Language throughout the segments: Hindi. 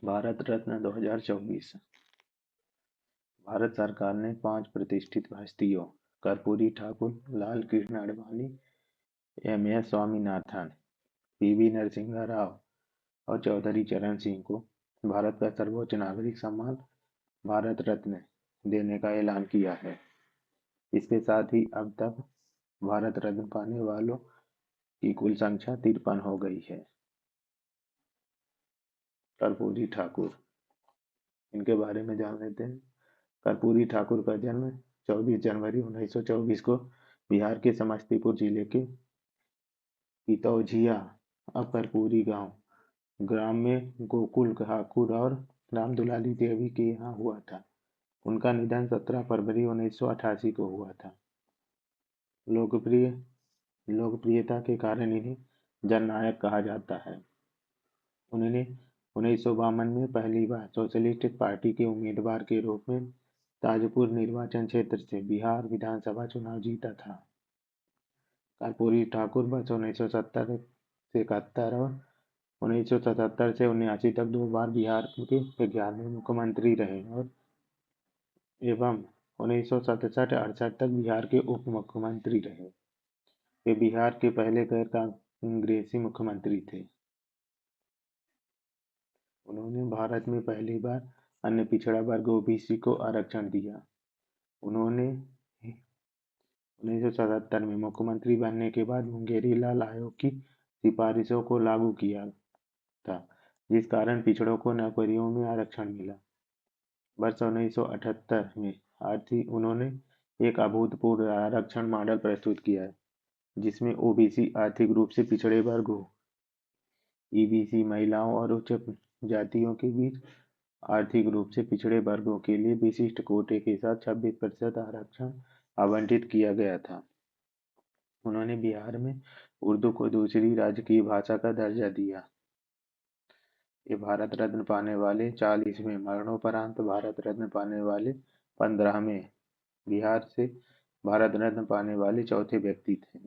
भारत रत्न 2024। भारत सरकार ने 5 प्रतिष्ठित हस्तियों कर्पूरी ठाकुर, लाल कृष्ण आडवाणी, एम.एस. स्वामीनाथन, पी.वी. नरसिम्हा राव और चौधरी चरण सिंह को भारत का सर्वोच्च नागरिक सम्मान भारत रत्न देने का ऐलान किया है। इसके साथ ही अब तक भारत रत्न पाने वालों की कुल संख्या 53 हो गई है। कर्पूरी ठाकुर, इनके बारे में जान लेते हैं। कर्पूरी ठाकुर का जन्म 24 जनवरी 1924 को बिहार के समस्तीपुर जिले के पितौझिया अब कर्पूरी ग्राम में गोकुल ठाकुर और रामदुलारी देवी के यहाँ हुआ था। उनका निधन 17 फरवरी 1988 को हुआ था। लोकप्रिय लोकप्रियता के कारण इन्हें जननायक कहा जाता है। उन्होंने 1952 में पहली बार सोशलिस्ट पार्टी के उम्मीदवार के रूप में ताजपुर निर्वाचन क्षेत्र से बिहार विधानसभा चुनाव जीता था। कर्पूरी ठाकुर वर्ष 1970 से 71 और 1977 से 79 तक 2 बार बिहार के 11वें मुख्यमंत्री रहे और एवं 1967-68 तक बिहार के उप मुख्यमंत्री रहे। वे बिहार के पहले गैर कांग्रेसी मुख्यमंत्री थे। उन्होंने भारत में पहली बार अन्य पिछड़ा वर्ग ओबीसी को आरक्षण दिया। उन्होंने 1977 में मुख्यमंत्री बनने के बाद मुंगेरी लाल आयोग की सिफारिशों को लागू किया था, जिस कारण पिछड़ों को नौकरियों में आरक्षण मिला। वर्ष 1978 में उन्होंने एक अभूतपूर्व आरक्षण मॉडल प्रस्तुत किया, जिसमें ओबीसी आर्थिक रूप से पिछड़े वर्गों, ईबीसी महिलाओं और उच्च जातियों के बीच आर्थिक रूप से पिछड़े वर्गों के लिए विशिष्ट कोटे के साथ 26% आरक्षण आवंटित किया गया था। उन्होंने बिहार में उर्दू को दूसरी राजकीय भाषा का दर्जा दिया। ये भारत रत्न पाने वाले 40वें, मरणोपरांत भारत रत्न पाने वाले 15वें, बिहार से भारत रत्न पाने वाले चौथे व्यक्ति थे।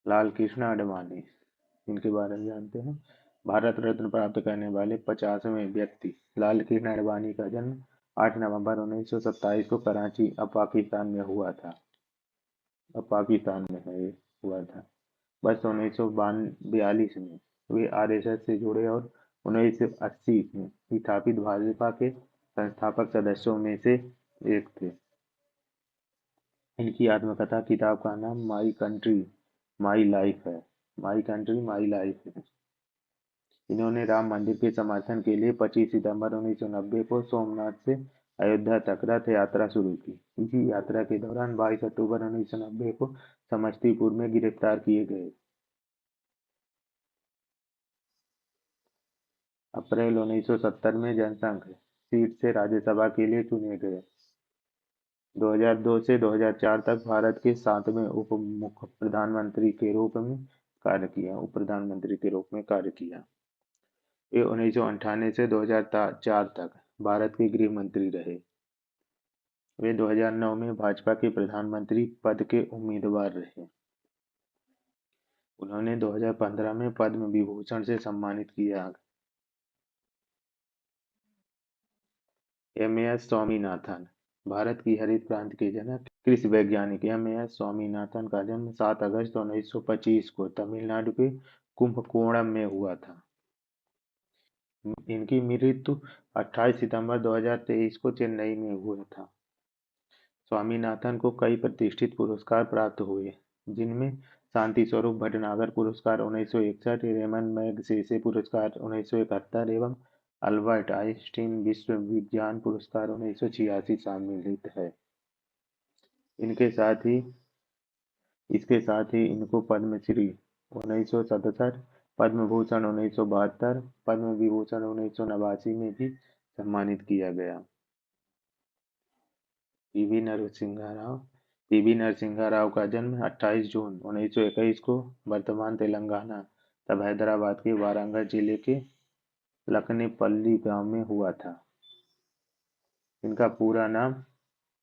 लाल कृष्ण आडवाणी, इनके बारे में जानते हैं। भारत रत्न प्राप्त करने वाले 50वें व्यक्ति लाल कृष्ण आडवाणी का जन्म 8 नवंबर 1927 को कराची अब पाकिस्तान में हुआ था। हुआ था। वर्ष 1942 में वे आरएसएस से जुड़े और 1980 में स्थापित भाजपा के संस्थापक सदस्यों में से एक थे। इनकी आत्मकथा किताब का नाम माई कंट्री माई लाइफ है। इन्होंने राम मंदिर के समर्थन के लिए 25 सितंबर 1990 को सोमनाथ से अयोध्या तक रथ यात्रा शुरू की। इसी यात्रा के दौरान 22 अक्टूबर 1990 को समस्तीपुर में गिरफ्तार किए गए। अप्रैल 1970 में जनसंघ सीट से राज्यसभा के लिए चुने गए। 2002 से 2004 तक भारत के 7वें उप प्रधानमंत्री के रूप में कार्य किया। ये 1998 से 2004 तक भारत के गृह मंत्री रहे। वे 2009 में भाजपा के प्रधानमंत्री पद के उम्मीदवार रहे। उन्होंने 2015 में पद्म विभूषण से सम्मानित किया। एम.एस. स्वामीनाथन, भारत की हरित क्रांति के जनक कृषि वैज्ञानिक एम.एस. स्वामीनाथन का जन्म 7 अगस्त 1925 को तमिलनाडु के कुंभकोणम में हुआ था। इनकी मृत्यु 28 सितंबर 2023 को चेन्नई में हुआ था। स्वामीनाथन को कई प्रतिष्ठित पुरस्कार प्राप्त हुए, जिनमें शांति स्वरूप भटनागर पुरस्कार 1961, रेमन मैगसेसे पुरस्कार 1971 एवं अल्बर्ट आइंस्टीन विश्व विज्ञान पुरस्कार 1986 सम्मिलित है। इसके साथ ही इनको पद्मश्री 1967, पद्म भूषण 1972, पद्म विभूषण 1989 में भी सम्मानित किया गया। पी.वी. नरसिम्हा राव का जन्म 28 जून 1921 को वर्तमान तेलंगाना तब हैदराबाद के वारंगल जिले के लकनेपल्ली गांव में हुआ था। इनका पूरा नाम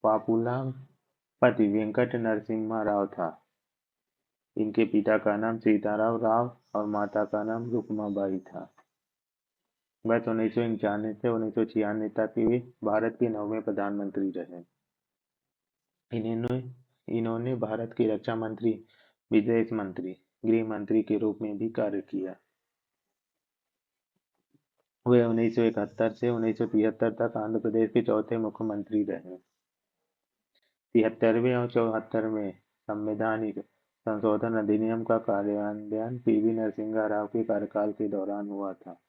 पापुला पति वेंकट नरसिम्हा राव था। इनके पिता का नाम सीताराम राव और माता का नाम रुक्माबाई था। वह 1991 से 1996 तक वे भारत के 9वें प्रधानमंत्री रहे। इन्होंने इन्होंने भारत के रक्षा मंत्री, विदेश मंत्री, गृह मंत्री के रूप में भी कार्य किया। वे 1971 से 1973 तक आंध्र प्रदेश के चौथे मुख्यमंत्री रहे। 73वें और 74वें संवैधानिक संशोधन अधिनियम का कार्यान्वयन पीवी नरसिम्हा राव के कार्यकाल के दौरान हुआ था।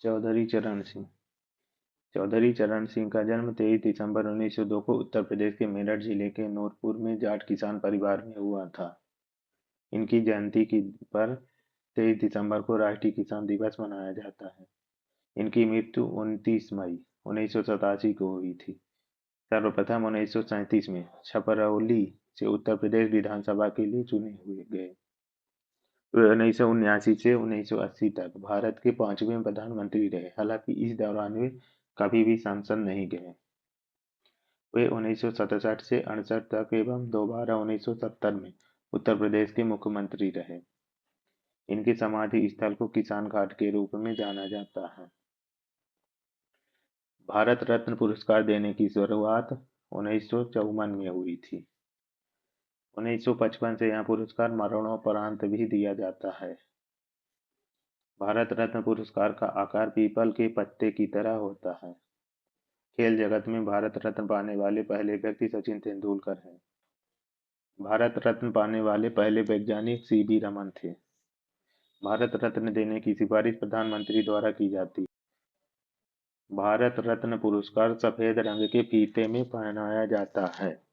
चौधरी चरण सिंह चौधरी चरण सिंह का जन्म 23 दिसंबर 1902 को उत्तर प्रदेश के मेरठ जिले के नूरपुर में जाट किसान परिवार में हुआ था। इनकी जयंती की पर 23 दिसंबर को राष्ट्रीय किसान दिवस मनाया जाता है। इनकी मृत्यु 29 मई 1987 को हुई थी। सर्वप्रथम 1937 में छपरौली से उत्तर प्रदेश विधानसभा के लिए चुने हुए गए। वे 1979 से 1980 तक भारत के 5वें प्रधानमंत्री रहे। हालांकि इस दौरान वे कभी भी संसद नहीं गए। वे 1967 से 68 तक एवं दोबारा 1970 में उत्तर प्रदेश के मुख्यमंत्री रहे। इनके समाधि स्थल को किसान घाट के रूप में जाना जाता है। भारत रत्न पुरस्कार देने की शुरुआत 1954 में हुई थी। 1955 से यह पुरस्कार मरणोपरांत भी दिया जाता है। भारत रत्न पुरस्कार का आकार पीपल के पत्ते की तरह होता है। खेल जगत में भारत रत्न पाने वाले पहले व्यक्ति सचिन तेंदुलकर हैं। भारत रत्न पाने वाले पहले वैज्ञानिक सीवी रमन थे। भारत रत्न देने की सिफारिश प्रधानमंत्री द्वारा की जाती है। भारत रत्न पुरस्कार सफेद रंग के फीते में पहनाया जाता है।